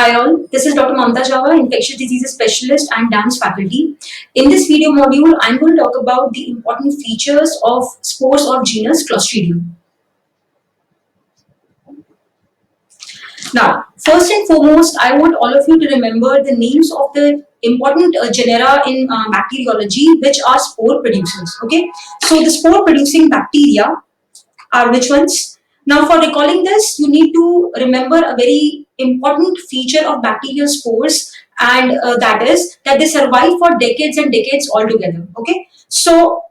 Hi all, this is Dr. Mamta Java, infectious diseases specialist and dance faculty. In this video module, I'm going to talk about the important features of spores of genus Clostridium. Now, first and foremost, I want all of you to remember the names of the important genera in bacteriology, which are spore producers. Okay, so the spore producing bacteria are which ones? Now, for recalling this, you need to remember a very important feature of bacterial spores, and that is that they survive for decades and decades altogether. Okay, so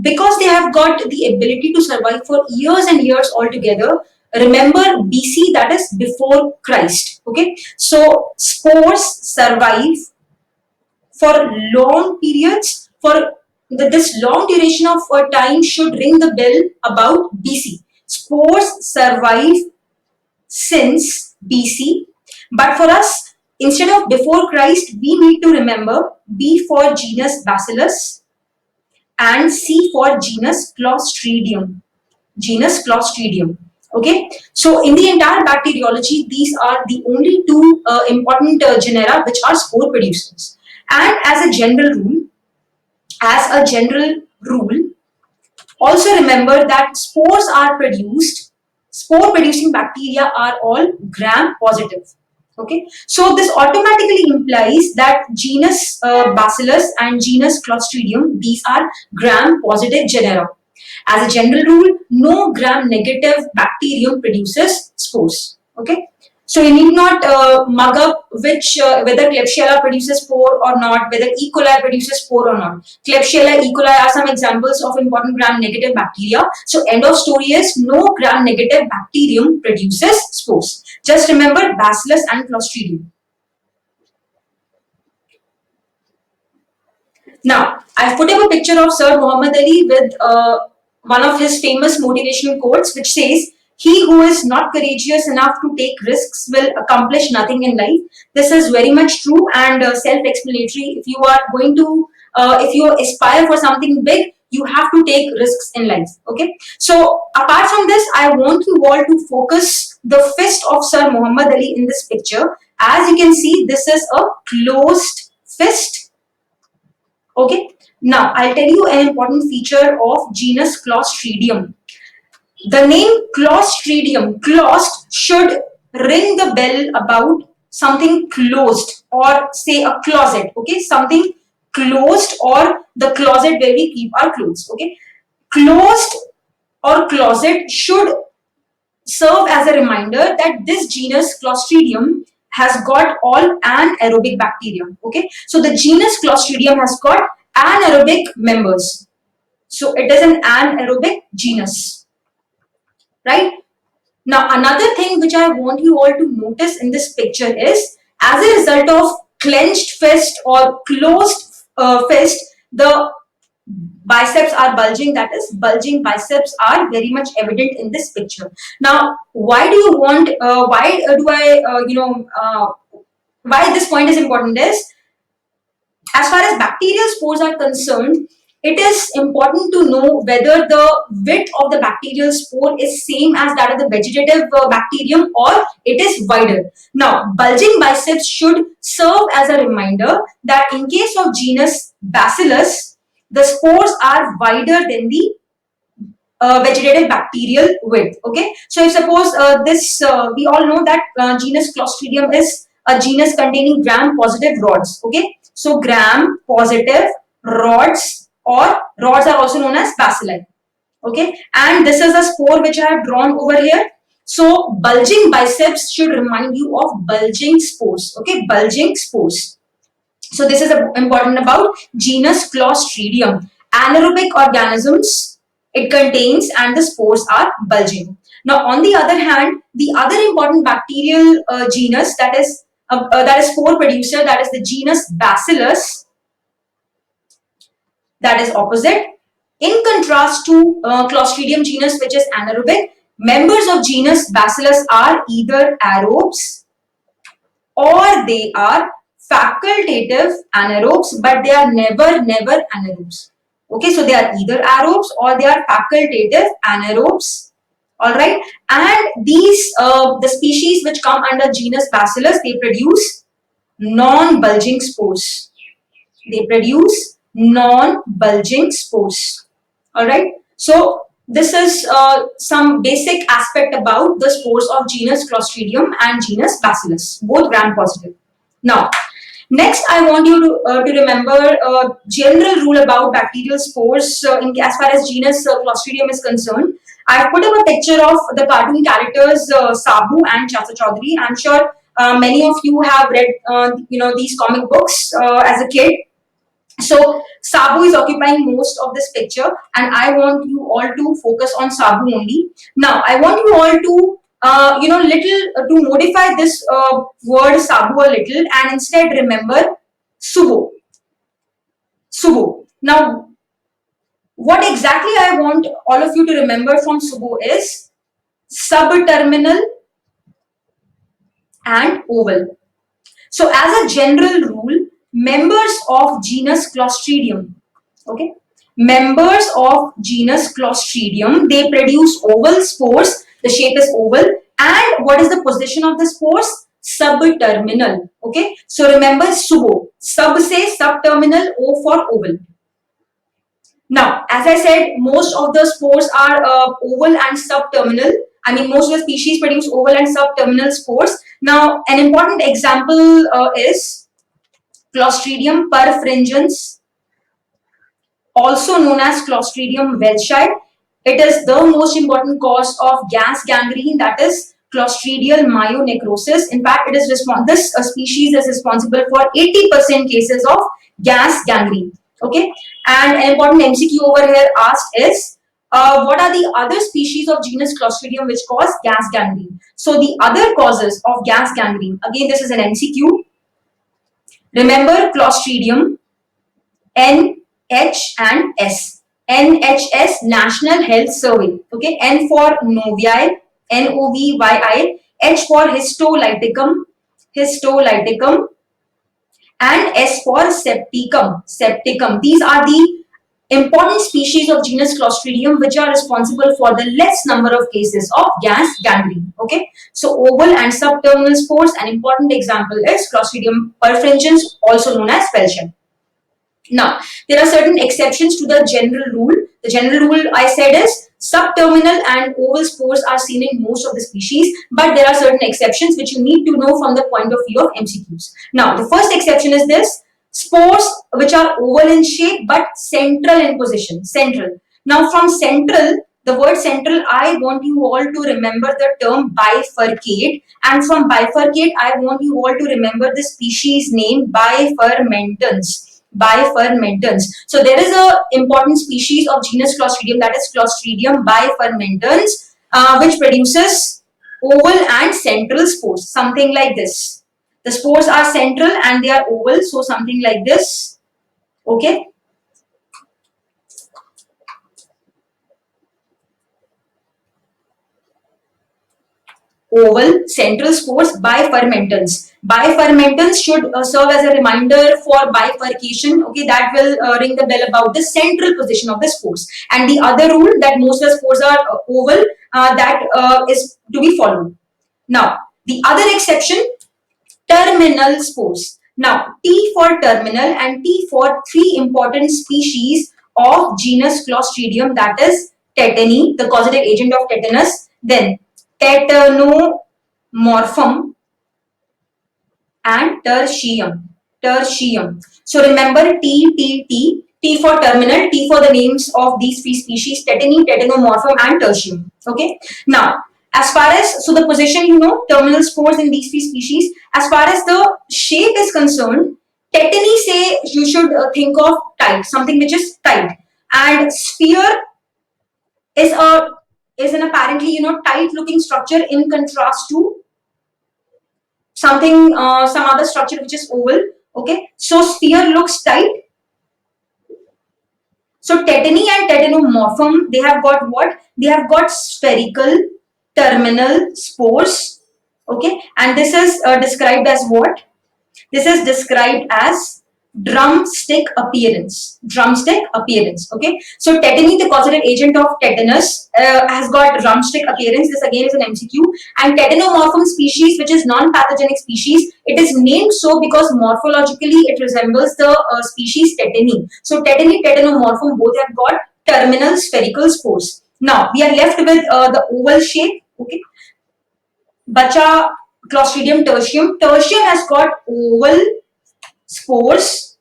because they have got the ability to survive for years and years altogether, remember BC, that is before Christ. Okay, so spores survive for long periods. For this long duration of time should ring the bell about BC. Spores survive since BC, but for us, instead of before Christ, we need to remember B for genus Bacillus and C for genus Clostridium. Genus Clostridium. Okay, so in the entire bacteriology, these are the only two important genera which are spore producers. And as a general rule, also remember that spore producing bacteria are all gram positive. Okay, so this automatically implies that genus Bacillus and genus Clostridium, these are gram positive genera. As a general rule, no gram negative bacterium produces spores. Okay, so you need not mug up whether Klebsiella produces spore or not, whether E. coli produces spore or not. Klebsiella, E. coli are some examples of important gram negative bacteria. So end of story is no gram negative bacterium produces spores. Just remember Bacillus and Clostridium. Now, I've put up a picture of Sir Muhammad Ali with one of his famous motivational quotes, which says, "He who is not courageous enough to take risks will accomplish nothing in life." This is very much true and self-explanatory. If you aspire for something big, you have to take risks in life. Okay. So apart from this, I want you all to focus the fist of Sir Muhammad Ali in this picture. As you can see, this is a closed fist. Okay, now I'll tell you an important feature of genus Clostridium. The name Clostridium, closed, should ring the bell about something closed, or say a closet. Okay, something closed, or the closet where we keep our clothes. Okay, closed or closet should serve as a reminder that this genus Clostridium has got all anaerobic bacteria. Okay, so the genus Clostridium has got anaerobic members. So it is an anaerobic genus, right? Now another thing which I want you all to notice in this picture is, as a result of clenched fist or closed fist, the biceps are bulging, that is, bulging biceps are very much evident in this picture. Now, why this point is important is, as far as bacterial spores are concerned, it is important to know whether the width of the bacterial spore is same as that of the vegetative bacterium, or it is wider. Now, bulging biceps should serve as a reminder that in case of genus Bacillus, the spores are wider than the vegetative bacterial width. Okay, so if suppose we all know that genus Clostridium is a genus containing gram positive rods. Okay, so gram positive rods, or rods are also known as bacilli. Okay, and this is a spore which I have drawn over here. So bulging biceps should remind you of bulging spores. Okay, bulging spores. So this is important about genus Clostridium. Anaerobic organisms it contains, and the spores are bulging. Now, on the other hand, the other important bacterial genus that is spore producer, that is the genus Bacillus, that is opposite. In contrast to Clostridium genus, which is anaerobic, members of genus Bacillus are either aerobes or they are facultative anaerobes, but they are never anaerobes. Okay, so they are either aerobes or they are facultative anaerobes. All right, and these the species which come under genus Bacillus, they produce non-bulging spores. They produce non-bulging spores. All right. So this is some basic aspect about the spores of genus Clostridium and genus Bacillus, both gram-positive. Now, next I want you to remember a general rule about bacterial spores as far as genus Clostridium is concerned. I've put up a picture of the cartoon characters Sabu and Chacha Chaudhary. I'm sure many of you have read these comic books as a kid. So Sabu is occupying most of this picture, and I want you all to focus on Sabu only. Now I want you all to to modify this word Sabu a little and instead remember Subo. Subo. Now what exactly I want all of you to remember from Subo is subterminal and oval. So as a general rule, members of genus Clostridium, okay, members of genus Clostridium, they produce oval spores. The shape is oval. And what is the position of the spores? Subterminal. Okay. So remember Subo. Sub say subterminal, O for oval. Now, as I said, most of the spores are oval and subterminal. I mean, most of the species produce oval and subterminal spores. Now, an important example is Clostridium perfringens, also known as Clostridium welchi. It is the most important cause of gas gangrene, that is Clostridial myonecrosis. In fact, this species is responsible for 80% cases of gas gangrene. Okay, and an important MCQ over here asked is what are the other species of genus Clostridium which cause gas gangrene? So the other causes of gas gangrene, again this is an MCQ. Remember Clostridium, N, H and S. NHS, National Health Survey. Okay, N for Novyi, Novyi, H for Histolyticum, and S for Septicum. These are the important species of genus Clostridium which are responsible for the less number of cases of gas gangrene. Okay, so oval and subterminal spores. An important example is Clostridium perfringens, also known as welchi. Now, there are certain exceptions to the general rule. The general rule I said is subterminal and oval spores are seen in most of the species, but there are certain exceptions which you need to know from the point of view of MCQs. Now, the first exception is this: spores which are oval in shape but central in position. Central. Now, from central, the word central, I want you all to remember the term bifurcate, and from bifurcate, I want you all to remember the species name Bifurmentans. Bifurmentans. So there is a important species of genus Clostridium, that is Clostridium bifurmentans, which produces oval and central spores, something like this. The spores are central and they are oval, so something like this. Okay. Oval central spores, bifurmentans. Bifurmentans should serve as a reminder for bifurcation. Okay, that will ring the bell about the central position of the spores. And the other rule that most of the spores are oval, that is to be followed. Now, the other exception, terminal spores. Now, T for terminal and T for three important species of genus Clostridium, that is tetany, the causative agent of tetanus, then Tetanomorphum and tertium. So remember T for terminal, T for the names of these three species: tetany, Tetanomorphum and tertium. Okay. Now, as far as, so the position, terminal spores in these three species. As far as the shape is concerned, tetany, say you should think of tight, something which is tight, and sphere is an apparently tight looking structure in contrast to something some other structure which is oval. Okay, so sphere looks tight. So tetany and Tetanomorphum, they have got what? They have got spherical terminal spores. Okay, and this is described as what? This is described as drumstick appearance. Drumstick appearance. Okay. So tetany, the causative agent of tetanus, has got drumstick appearance. This again is an MCQ. And tetanомorphium species, which is non-pathogenic species, it is named so because morphologically it resembles the species tetany. So tetany, tetanomorphium both have got terminal spherical spores. Now we are left with the oval shape. Okay. Bacha Clostridium tertium. Tertium has got oval spores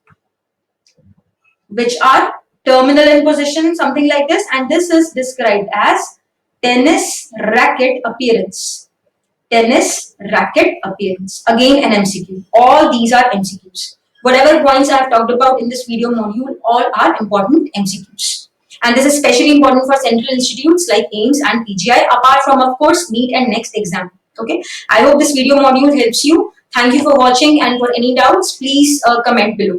which are terminal in position, something like this, and this is described as tennis racket appearance. Tennis racket appearance. Again an MCQ. All these are MCQs. Whatever points I have talked about in this video module, all are important MCQs. And this is especially important for central institutes like AIIMS and PGI, apart from, of course, NEET and next exam. Okay. I hope this video module helps you. Thank you for watching, and for any doubts, please comment below.